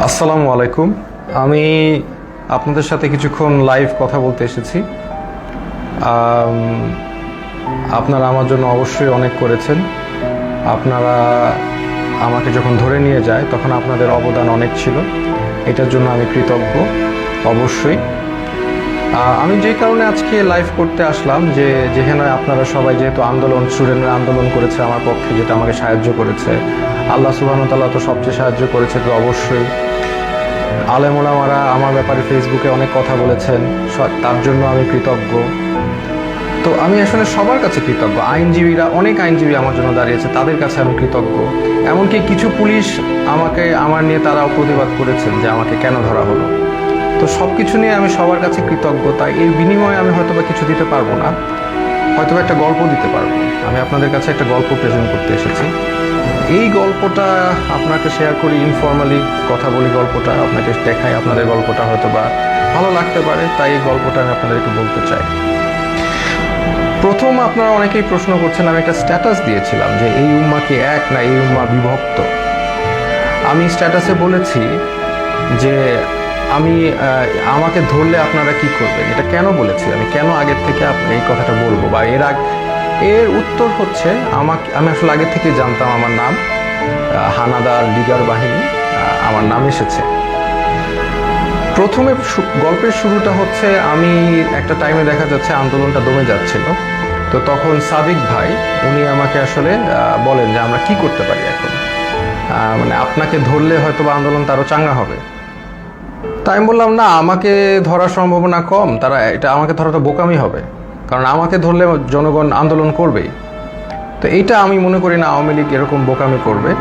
আসসালামু আলাইকুম। আমি আপনাদের সাথে কিছুক্ষণ লাইভ কথা বলতে এসেছি। আপনারা আমার জন্য অবশ্যই অনেক করেছেন। আপনারা আমাকে যখন ধরে নিয়ে যায় তখন আপনাদের অবদান অনেক ছিল, এটার জন্য আমি কৃতজ্ঞ অবশ্যই। আমি যে কারণে আজকে লাইভ করতে আসলাম যে যেখানে আপনারা সবাই যেহেতু স্টুডেন্টরা আন্দোলন করেছে আমার পক্ষে, যেটা আমাকে সাহায্য করেছে, আল্লাহ সুবহানাহু ওয়া তাআলা তো সবচেয়ে সাহায্য করেছে, তো অবশ্যই আলেম ওলামারা আমার ব্যাপারে ফেসবুকে অনেক কথা বলেছেন, তার জন্য আমি কৃতজ্ঞ। তো আমি আসলে সবার কাছে কৃতজ্ঞ। অনেক আইনজীবী আমার জন্য দাঁড়িয়েছে, তাদের কাছে আমি কৃতজ্ঞ। এমনকি কিছু পুলিশ আমার নিয়ে তারাও প্রতিবাদ করেছেন যে আমাকে কেন ধরা হলো। তো সব কিছু নিয়ে আমি সবার কাছে কৃতজ্ঞ। তাই এর বিনিময়ে আমি হয়তোবা কিছু দিতে পারবো না, হয়তোবা একটা গল্প দিতে পারবো। আমি আপনাদের কাছে একটা গল্প প্রেজেন্ট করতে এসেছি। এই গল্পটা আপনাকে শেয়ার করি, ইনফর্মালি কথা বলি, গল্পটা আপনাকে দেখাই, আপনাদের গল্পটা হয়তোবা ভালো লাগতে পারে, তাই এই গল্পটা আমি আপনাদেরকে বলতে চাই। প্রথম আপনারা অনেকেই প্রশ্ন করছেন, আমি একটা স্ট্যাটাস দিয়েছিলাম যে এই উম্মা কি এক না এই উম্মা বিভক্ত। আমি স্ট্যাটাসে বলেছি যে আমাকে ধরলে আপনারা কি করবেন। এটা কেন বলেছি, আমি কেন আগের থেকে এই কথাটা বলবো, বা এর উত্তর হচ্ছে আমি আসলে আগে থেকে জানতাম আমার নাম হানাদার লিগার বাহিনী, আমার নাম এসেছে। প্রথমে গল্পের শুরুটা হচ্ছে, আমি একটা টাইমে দেখা যাচ্ছে আন্দোলনটা দমে যাচ্ছিল, তো তখন সাদিক ভাই উনি আমাকে আসলে বলেন যে আমরা কি করতে পারি এখন, মানে আপনাকে ধরলে হয়তো বা আন্দোলনটা আরও চাঙ্গা হবে। তাই আমি বললাম না, আমাকে ধরার সম্ভাবনা কম, আমাকে ধরাটা বোকামি হবে, কারণ আমাকে ধরলে জনগণ আন্দোলন করবেই। তো এইটা আমি মনে করি না আওয়ামী লীগ এরকম বোকামি করবে,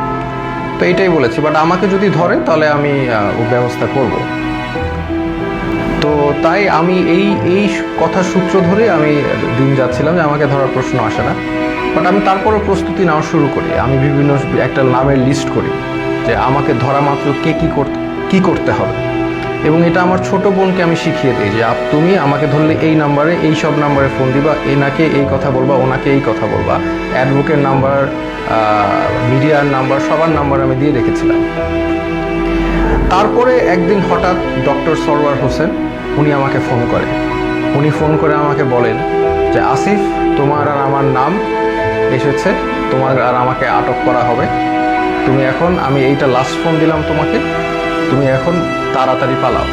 তো এইটাই বলেছি। বাট আমাকে যদি ধরে তাহলে আমি ব্যবস্থা করব। তো তাই আমি এই কথা সূত্র ধরে আমি দিন যাচ্ছিলাম যে আমাকে ধরার প্রশ্ন আসে না। বাট আমি তারপরও প্রস্তুতি নেওয়া শুরু করি, আমি বিভিন্ন একটা নামের লিস্ট করি যে আমাকে ধরা মাত্র কে কি করতে হবে। এবং এটা আমার ছোট বোনকে আমি শিখিয়ে দিই যে তুমি আমাকে ধরলে এই নাম্বারে, এই সব নাম্বারে ফোন দিবা, এনাকে এই কথা বলবা, ওনাকে এই কথা বলবা, অ্যাডভোকেট নাম্বার, মিডিয়ার নাম্বার, সবার নাম্বার আমি দিয়ে রেখেছিলাম। তারপরে একদিন হঠাৎ ডক্টর সরওয়ার হোসেন উনি আমাকে ফোন করে আমাকে বলেন যে আসিফ, তোমার আর আমার নাম এসেছে, তোমার আর আমাকে আটক করা হবে, আমি এইটা লাস্ট ফোন দিলাম তোমাকে, তুমি এখন তাড়াতাড়ি পালাও।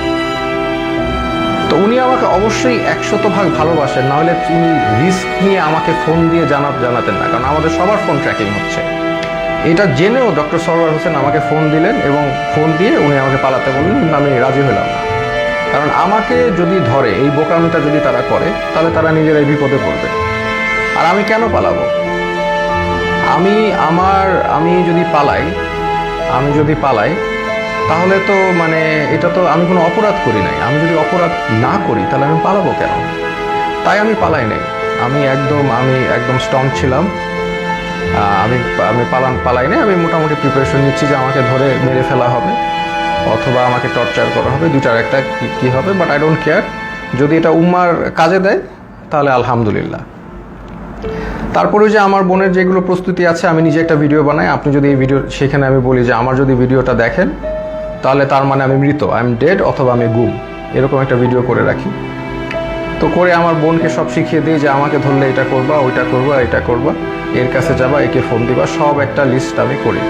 তো উনি আমাকে অবশ্যই 100% ভালোবাসেন, নাহলে তিনি রিস্ক নিয়ে আমাকে ফোন দিয়ে জানাতেন না, কারণ আমাদের সবার ফোন ট্র্যাকিং হচ্ছে। এটা জেনেও ডক্টর সরওয়ার হোসেন আমাকে ফোন দিলেন এবং ফোন দিয়ে উনি আমাকে পালাতে বললেন, কিন্তু আমি রাজি হলাম না। কারণ আমাকে যদি ধরে, এই বোকামিটা যদি তারা করে, তাহলে তারা নিজেরাই বিপদে পড়বে। আর আমি কেন পালাবো? আমি যদি পালাই তাহলে তো মানে এটা তো আমি কোনো অপরাধ করি নাই। আমি যদি অপরাধ না করি তাহলে আমি পালাবো কেন? তাই আমি পালাই নাই। আমি একদম স্ট্রং ছিলাম। আমি পালাই নাই। আমি মোটামুটি প্রিপারেশন নিচ্ছি যে আমাকে ধরে মেরে ফেলা হবে অথবা আমাকে টর্চার করা হবে, দুটার একটা কি হবে, বাট আই ডোন্ট কেয়ার। যদি এটা উম্মার কাজে দেয় তাহলে আলহামদুলিল্লাহ। তারপরে যে আমার বোনের যেগুলো প্রস্তুতি আছে, আমি নিজে একটা ভিডিও বানাই। আপনি যদি এই সেখানে আমি বলি যে আমার যদি ভিডিওটা দেখেন তাহলে তার মানে আমি মৃত, আই এম ডেড, অথবা আমি গুম, এরকম একটা ভিডিও করে রাখি। তো করে আমার বোনকে সব শিখিয়ে দিই যে আমাকে ধরলে এটা করবা, ওইটা করবা, এটা করবা, এর কাছে যাবা, একে ফোন দিবা, সব একটা লিস্ট আমি করি।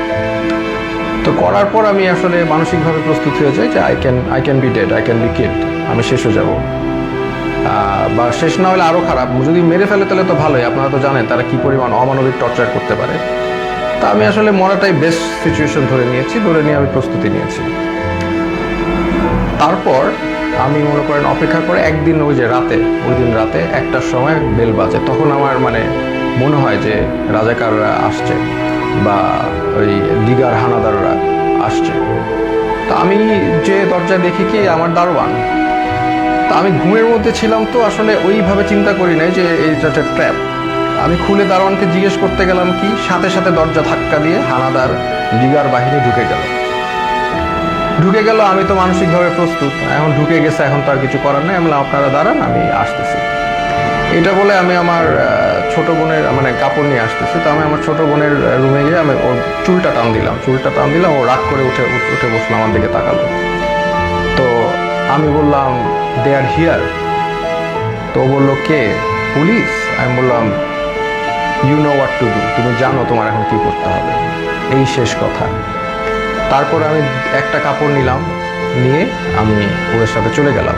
তো করার পর আমি আসলে মানসিকভাবে প্রস্তুত হয়ে যাই যে I can be dead, I can be killed, আমি শেষ হয়ে যাব। বা শেষ না হলে আরও খারাপ, যদি মেরে ফেলে তাহলে তো ভালোই। আপনারা তো জানেন তারা কি পরিমাণ অমানবিক টর্চার করতে পারে। তা আমি আসলে মরাটাই বেস্ট সিচুয়েশন ধরে নিয়ে আমি প্রস্তুতি নিয়েছি। তারপর আমি মনে করেন অপেক্ষা করে একদিন ওই দিন রাতে 1টার সময় বেল বাজে। তখন আমার মনে হয় যে রাজাকাররা আসছে বা ওই লিগার হানাদাররা আসছে। তা আমি যে দরজায় দেখি কি আমার দারোয়ান। তা আমি ঘুমের মধ্যে ছিলাম, তো আসলে ওইভাবে চিন্তা করি নাই যে এইটা ট্র্যাপ। আমি খুলে দারোয়ানকে জিজ্ঞেস করতে গেলাম কি, সাথে সাথে দরজা ধাক্কা দিয়ে হানাদার লিগার বাহিনী ঢুকে গেল। আমি তো মানসিকভাবে প্রস্তুত, এখন ঢুকে গেছে, এখন তো আর কিছু করার নেই। আমি বললাম আপনারা দাঁড়ান, আমি আসতেছি। এটা বলে আমি আমার ছোট বোনের মানে কাপড় নিয়ে আসতেছি, তো আমি আমার ছোট বোনের রুমে গিয়ে আমি ওর চুলটা টান দিলাম, ও রাগ করে উঠে উঠে বসলো, আমার দিকে তাকালো। তো আমি বললাম দে আর হিয়ার। তো ও বললো কে? পুলিশ। আমি বললাম you know what to do, তুমি জানো তোমার এখন কি করতে হবে, এই শেষ কথা। তারপর আমি একটা কাপড় নিলাম, নিয়ে আমি ওদের সাথে চলে গেলাম।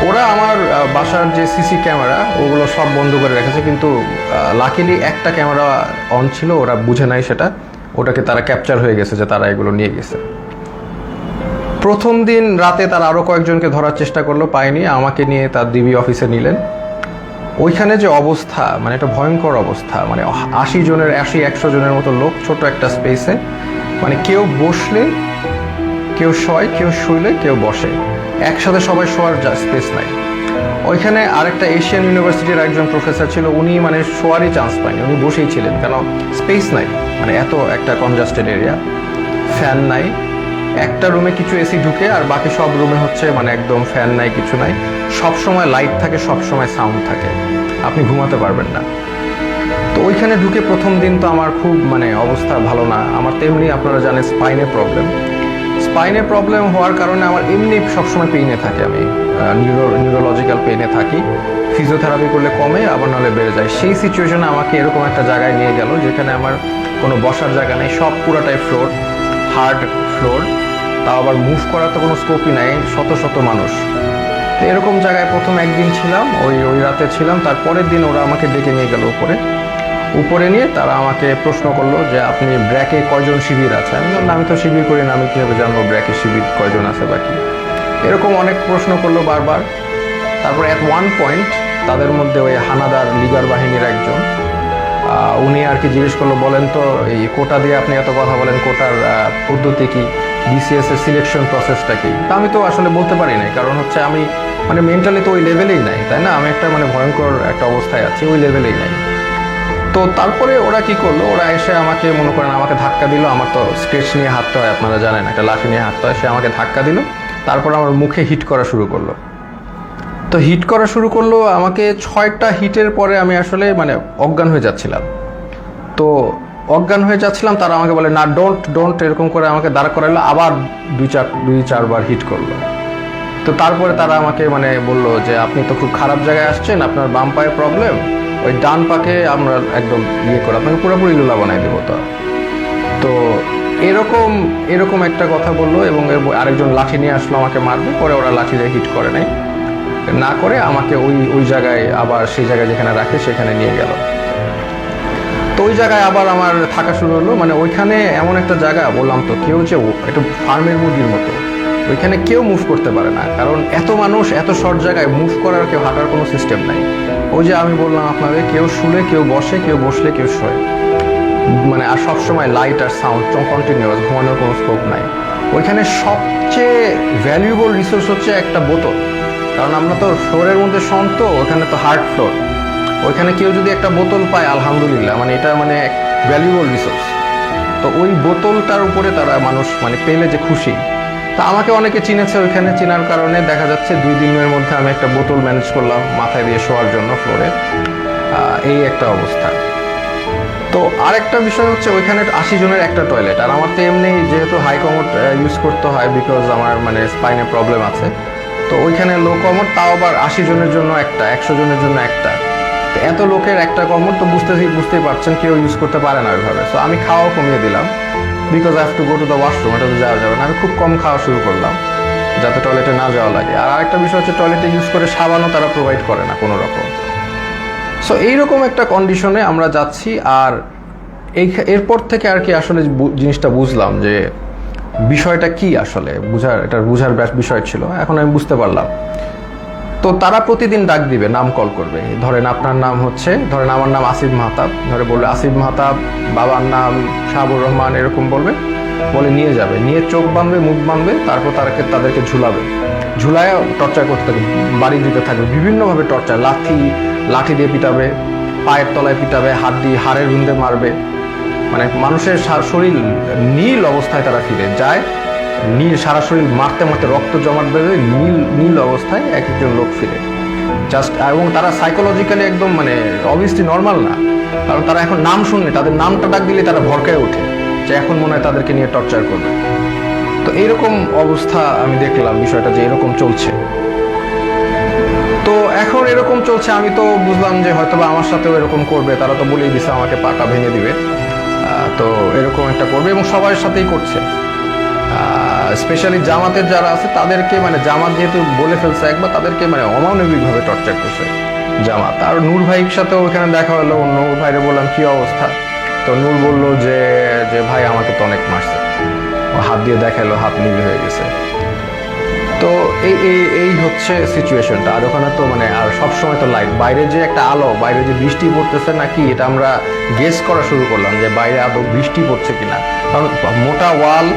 ওরা আমার বাসার যে সিসি ক্যামেরা ওগুলো সব বন্ধ করে রেখেছে, কিন্তু লাকিলি একটা ক্যামেরা অন ছিল, ওরা বুঝে নাই সেটা, ওটাকে তারা ক্যাপচার হয়ে গেছে যে তারা এগুলো নিয়ে গেছে। প্রথম দিন রাতে তারা আরও কয়েকজনকে ধরার চেষ্টা করলো, পায়নি, আমাকে নিয়ে তার ডিবি অফিসে নিলেন। ওইখানে যে অবস্থা, মানে একটা ভয়ঙ্কর অবস্থা, মানে 80-100 জনের মতো লোক ছোট একটা স্পেসে, মানে কেউ বসলে কেউ শয়, কেউ শুইলে কেউ বসে, একসাথে সবাই শোয়ার স্পেস নাই। ওইখানে আরেকটা এশিয়ান ইউনিভার্সিটির একজন প্রফেসর ছিল, উনি মানে শোয়ারই চান্স পায়নি, উনি বসেই ছিলেন, কেন স্পেস নাই, মানে এত একটা কনজাস্টেড এরিয়া, ফ্যান নাই, একটা রুমে কিছু এসি ঢুকে আর বাকি সব রুমে হচ্ছে মানে একদম ফ্যান নাই, কিছু নাই, সব সময় লাইট থাকে, সব সময় সাউন্ড থাকে, আপনি ঘুমাতে পারবেন না। তো ওইখানে ঢুকে প্রথম দিন তো আমার খুব মানে অবস্থা ভালো না। আমার তেমনি আপনারা জানেন স্পাইনে প্রবলেম হওয়ার কারণে আমার এমনি সবসময় পেইনে থাকে, আমি নিউরোলজিক্যাল পেইনে থাকি, ফিজিওথেরাপি করলে কমে, আবার নাহলে বেড়ে যায়। সেই সিচুয়েশনে আমাকে এরকম একটা জায়গায় নিয়ে গেল যেখানে আমার কোনো বসার জায়গা নেই, সব পুরাটাই ফ্লোর, হার্ড ফ্লোর, তাও আবার মুভ করার তো কোনো স্কোপই নাই, শত শত মানুষ। তো এরকম জায়গায় প্রথম একদিন ছিলাম, ওই রাতে ছিলাম। তারপরের দিন ওরা আমাকে ডেকে নিয়ে গেল উপরে নিয়ে তারা আমাকে প্রশ্ন করলো যে আপনি ব্র্যাকে কয়জন শিবির আছে। আমি বললাম আমি তো শিবির করি না, আমি কীভাবে জানবো ব্র্যাকে শিবির কয়জন আছে বা কি, এরকম অনেক প্রশ্ন করলো বারবার। তারপর অ্যাট ওয়ান পয়েন্ট তাদের মধ্যে ওই হানাদার লিগার বাহিনীর একজন, উনি আর কি জিজ্ঞেস করলো, বলেন তো এই কোটা দিয়ে আপনি এত কথা বলেন, কোটার পদ্ধতি কি, বিসিএস এর সিলেকশন প্রসেসটা কি? তা আমি তো আসলে বলতে পারি নাই, কারণ হচ্ছে আমি মানে মেন্টালি তো ওই লেভেলেই নাই, তাই না, আমি একটা মানে ভয়ঙ্কর একটা অবস্থায় আছি, ওই লেভেলেই নাই। তো তারপরে ওরা কি করলো, ওরা এসে আমাকে মনে করেন আমাকে ধাক্কা দিল, আমার তো স্কেচ নিয়ে হাঁটতে হয়, আপনারা জানেন একটা লাঠি নিয়ে হাঁটতে হয়, সে আমাকে ধাক্কা দিল, তারপর আমার মুখে হিট করা শুরু করলো। তো হিট করা শুরু করলো আমাকে, 6টা হিটের পরে আমি আসলে মানে অজ্ঞান হয়ে যাচ্ছিলাম। তো অজ্ঞান হয়ে যাচ্ছিলাম, তারা আমাকে বলে না ডোন্ট এরকম করে আমাকে দাঁড় করাইলো, আবার 2-4 বার হিট করলো। তো তারপরে তারা আমাকে মানে বললো যে আপনি তো খুব খারাপ জায়গায় আসছেন, আপনার বাম পায়ে প্রবলেম, ওই ডান পাকে আমরা একদম করে আপনাকে পুরোপুরি লুলা বানাই দেবো। তো এরকম একটা কথা বললো, এবং আরেকজন লাঠি নিয়ে আসলো আমাকে মারবে, পরে ওরা লাঠি দিয়ে হিট করে নাই, না করে আমাকে ওই জায়গায় আবার সেই জায়গায় যেখানে রাখে সেখানে নিয়ে গেল। তো ওই জায়গায় আবার আমার থাকা শুরু হলো, মানে ওইখানে এমন একটা জায়গা, বললাম তো কেউ যে একটু ফার্মের মুরগির মতো, ওইখানে কেউ মুভ করতে পারে না, কারণ এত মানুষ, এত শর্ট জায়গায় মুভ করার, কেউ হাঁটার কোনো সিস্টেম নাই। ওই যে আমি বললাম আপনাদের, কেউ শুলে, কেউ বসে, কেউ বসলে কেউ শোয়, মানে আর সবসময় লাইট আর সাউন্ড কন্টিনিউয়াস, ঘুমানোর কোনো স্কোপ নাই। ওইখানে সবচেয়ে ভ্যালুয়েবল রিসোর্স হচ্ছে একটা বোতল, কারণ আমরা তো ফ্লোরের মধ্যে শোন, তো ওখানে তো হার্ড ফ্লোর, ওইখানে কেউ যদি একটা বোতল পায় আলহামদুলিল্লাহ, মানে এটা মানে ভ্যালুয়েবল রিসোর্স। তো ওই বোতলটার উপরে তারা মানুষ মানে পেলে যে খুশি। তা আমাকে অনেকে চিনেছে, ওইখানে চেনার কারণে দেখা যাচ্ছে 2 দিনের মধ্যে আমি একটা বোতল ম্যানেজ করলাম মাথায় দিয়ে শোয়ার জন্য ফ্লোরে, এই একটা অবস্থা। তো আরেকটা বিষয় হচ্ছে ওইখানে 80 জনের একটা টয়লেট, আর আমার তো এমনি যেহেতু হাই কমোড ইউজ করতে হয়, বিকজ আমার মানে স্পাইনে প্রবলেম আছে, তো ওইখানে লো কমোড, তাও আবার 80 জনের জন্য একটা, 100 জনের জন্য একটা। তো এত লোকের একটা কমোড তো বুঝতেই পারছেন কেউ ইউজ করতে পারে না ওইভাবে। সো আমি খাওয়াও কমিয়ে দিলাম, because I have to go to the washroom, এটা তো যাওয়া যাবে না, আমি খুব কম খাওয়া শুরু করলাম যাতে টয়লেটে না যাওয়া লাগে। আর আরেকটা বিষয় হচ্ছে টয়লেটে ইউজ করে সাবানও তারা প্রোভাইড করে না কোনো রকম। সো এইরকম একটা কন্ডিশনে আমরা যাচ্ছি। আর এরপর থেকে আর কি আসলে জিনিসটা বুঝলাম যে বিষয়টা কি, আসলে বুঝার বিষয় ছিল, এখন আমি বুঝতে পারলাম। তো তারা প্রতিদিন ডাক দিবে, নাম কল করবে, ধরেন আপনার নাম হচ্ছে, ধরেন আমার নাম আসিফ মাহতাব, ধরে বলবে আসিফ মাহতাব, বাবার নাম শাহাবুর রহমান, এরকম বলবে, বলে নিয়ে যাবে, নিয়ে চোখ বাঁধবে, মুখ বাঁধবে, তারপর তাদেরকে ঝুলায় টর্চার করতে থাকবে, বাড়ি দিতে থাকবে, বিভিন্নভাবে টর্চার, লাঠি দিয়ে পিটাবে, পায়ের তলায় পিটাবে, হাত দিয়ে হাড়ের রুন্দে মারবে, মানে মানুষের শরীর নীল অবস্থায় তারা ফিরে যায়, সারা শরীর মারতে রক্ত জমাট বেঁধে নীল অবস্থায় এক একজন লোক ফিরে। জাস্ট, এবং তারা সাইকোলজিক্যালি একদম মানে অবভিয়াসলি নর্মাল না, কারণ তারা এখন নাম শুনলে, তাদের নামটা ডাক দিলে তারা ভরকায় ওঠে যে এখন মনে হয় তাদেরকে নিয়ে টর্চার করবে। তো এইরকম অবস্থা আমি দেখলাম বিষয়টা যে এরকম চলছে। তো এখন এরকম চলছে, আমি তো বুঝলাম যে হয়তোবা আমার সাথেও এরকম করবে, তারা তো বলেই দিছে আমাকে পাটা ভেঙে দিবে। তো এরকম একটা করবে এবং সবার সাথেই করছে। স্পেশালি জামাতের যারা আছে তাদেরকে, মানে জামাত যেহেতু বলে ফেলছে একবার, তাদেরকে মানে অমানবিকভাবে টর্চার করছে জামাত। আর নূর ভাইয়ের সাথেও ওইখানে দেখা হলো, নূর ভাইরে বললাম কি অবস্থা, তো নূর বললো যে যে ভাই আমাকে তো অনেক মারছে, হাত দিয়ে দেখালো, হাত নীল হয়ে গেছে। তো এই এই এই হচ্ছে সিচুয়েশনটা। আর ওখানে তো মানে আর সবসময় তো লাইট, বাইরে যে একটা আলো, বাইরে যে বৃষ্টি পড়তেছে নাকি এটা আমরা গেস করা শুরু করলাম যে বাইরে আদৌ বৃষ্টি পড়ছে কিনা, কারণ মোটা ওয়াল,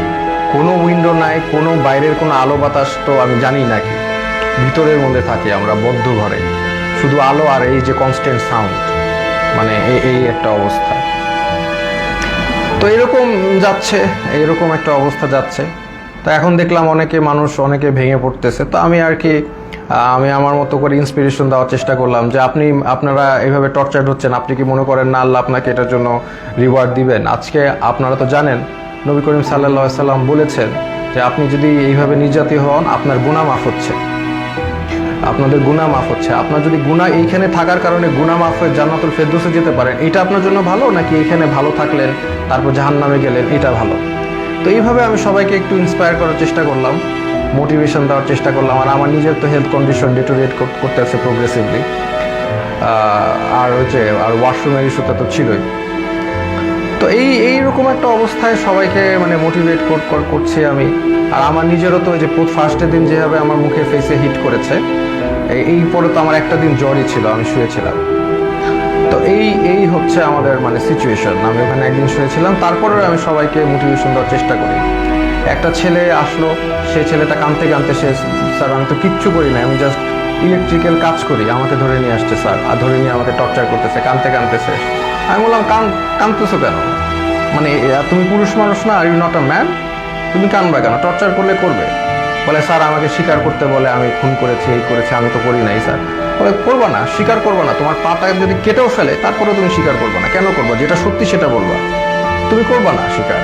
কোনো উইন্ডো নাই, কোনো বাইরের কোনো আলো বাতাস তো আমি জানি নাকি, ভিতরের মধ্যে থাকি আমরা বদ্ধ ঘরে, শুধু আলো আর এই যে কনস্ট্যান্ট সাউন্ড, মানে এই একটা অবস্থা। তো এরকম যাচ্ছে, এরকম একটা অবস্থা যাচ্ছে। তো এখন দেখলাম অনেকে ভেঙে পড়তেছে। তো আমি আর কি আমি আমার মতো করে ইন্সপিরেশন দেওয়ার চেষ্টা করলাম যে আপনারা এইভাবে টর্চার হচ্ছেন, আপনি কি মনে করেন না আল্লাহ আপনাকে এটার জন্য রিওয়ার্ড দিবেন? আজকে আপনারা তো জানেন নবী করিম সাল্লাল্লাহু আলাইহি সাল্লাম বলেছেন যে আপনি যদি এইভাবে নির্যাতিত হন, আপনার গুনাহ মাফ হচ্ছে, আপনাদের গুনাহ মাফ হচ্ছে। আপনার যদি গুনাহ এইখানে থাকার কারণে গুনাহ মাফ হয়ে জান্নাতুল ফেরদৌসে যেতে পারেন, এটা আপনার জন্য ভালো, নাকি এইখানে ভালো থাকলেন তারপর জাহান্নামে গেলেন, এটা ভালো? তো এইভাবে আমি সবাইকে একটু ইন্সপায়ার করার চেষ্টা করলাম, মোটিভেশন দেওয়ার চেষ্টা করলাম। আর আমার নিজের তো হেলথ কন্ডিশন ডিটোরিয়েট করতেছে প্রোগ্রেসিভলি, আর ওয়াশরুমের ইস্যুটা তো ছিলই। তো এইরকম একটা অবস্থায় সবাইকে মানে মোটিভেট করছি আমি। আর আমার নিজেরও তো ওই যে ফার্স্টের দিন যেভাবে আমার মুখে ফেসে হিট করেছে, এই পরে তো আমার একটা দিন জ্বরই ছিল, আমি শুয়েছিলাম। তো এই হচ্ছে আমাদের মানে সিচুয়েশন। আমি ওখানে একদিন শুয়েছিলাম, তারপরে আমি সবাইকে মোটিভেশন দেওয়ার চেষ্টা করি। একটা ছেলে আসলো, সেই ছেলেটা কাঁদতে কাঁদতে, স্যার আমি তো কিচ্ছু করি না, আমি জাস্ট ইলেকট্রিক্যাল কাজ করি, আমাকে ধরে নিয়ে আসছে স্যার, আর ধরে নিয়ে আমাকে টর্চার করতেছে, কাঁদতে কাঁদতেছে। আমি বললাম কাঁদতেছো কেন, মানে তুমি পুরুষ মানুষ না, are you not a man, তুমি কাঁদবা কেন, টর্চার করলে করবে। বলে স্যার আমাকে স্বীকার করতে বলে, আমি খুন করেছি, এই করেছি, আমি তো করি নাই স্যার। বলে করবা না, স্বীকার করবা না, তোমার পাটা যদি কেটেও ফেলে তারপরেও তুমি স্বীকার করবা না, কেন করবা, যেটা সত্যি সেটা বলবা, তুমি করবা না স্বীকার,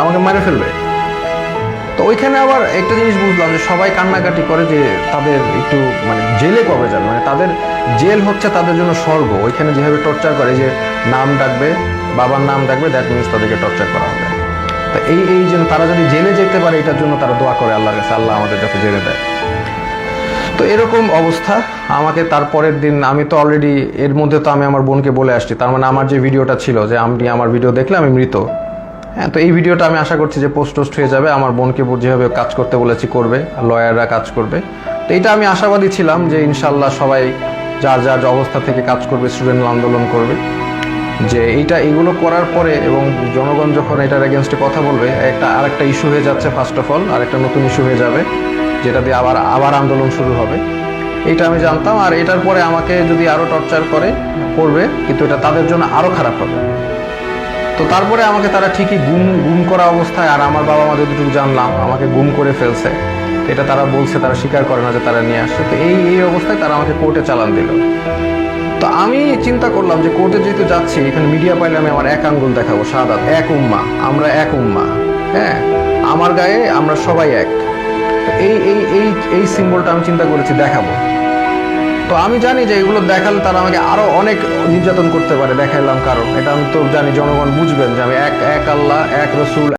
আমাকে মেরে ফেলবে। তো ওইখানে আবার একটা জিনিস বুঝলাম যে সবাই কান্নাকাটি করে যে তাদের একটু মানে জেলে কবে যাবে, মানে তাদের জেল হচ্ছে তাদের জন্য স্বর্গ। ওইখানে যেভাবে টর্চার করে, যে নাম ডাকবে, বাবার নাম ডাকবে, দ্যাট মিনস তাদেরকে টর্চার করা হবে। তো এই জন্য তারা যদি জেলে যেতে পারে, এটার জন্য তারা দোয়া করে আল্লাহর কাছে, আল্লাহ আমাদের যাতে জেলে দেয়। তো এরকম অবস্থা। আমাকে তারপরের দিন, আমি তো অলরেডি এর মধ্যে তো আমি আমার বোনকে বলে আসছি, তার মানে আমার যে ভিডিওটা ছিল যে আপনি আমার ভিডিও দেখলে আমি মৃত, হ্যাঁ, তো এই ভিডিওটা আমি আশা করছি যে পোস্ট হয়ে যাবে। আমার বোনকে যেভাবে কাজ করতে বলেছি করবে, লয়াররা কাজ করবে। তো এটা আমি আশাবাদী ছিলাম যে ইনশাল্লাহ সবাই যার যার অবস্থা থেকে কাজ করবে, স্টুডেন্ট আন্দোলন করবে, যে এইগুলো করার পরে এবং জনগণ যখন এটার এগেনস্টে কথা বলবে, আরেকটা ইস্যু হয়ে যাচ্ছে, ফার্স্ট অফ অল আরেকটা নতুন ইস্যু হয়ে যাবে, যেটা দিয়ে আবার আন্দোলন শুরু হবে। এইটা আমি জানতাম। আর এটার পরে আমাকে যদি আরও টর্চার করবে, কিন্তু এটা তাদের জন্য আরও খারাপ হবে। তো তারপরে আমাকে তারা ঠিকই গুম করা অবস্থায়, আর আমার বাবা মা যতটুকু জানলাম আমাকে গুম করে ফেলছে, এটা তারা বলছে, তারা স্বীকার করে না যে তারা নিয়ে আসছে। তো এই অবস্থায় তারা আমাকে কোর্টে চালান দিল। তো আমি চিন্তা করলাম যে কোর্টে যেহেতু যাচ্ছি, এখানে মিডিয়া পাইলে আমি আমার এক আঙ্গুল দেখাবো, শাহাদাত, এক উম্মা, আমরা এক উম্মা, হ্যাঁ, আমার গায়ে আমরা সবাই এক। তো এই সিম্বলটা আমি চিন্তা করেছি দেখাবো। তো আমি জানি যে এগুলো দেখালে তারা আমাকে আরো অনেক নির্যাতন করতে পারে, দেখাইলাম, কারণ এটা আমি তো জানি জনগণ বুঝবেন যে আমি এক আল্লাহ, এক রসুল,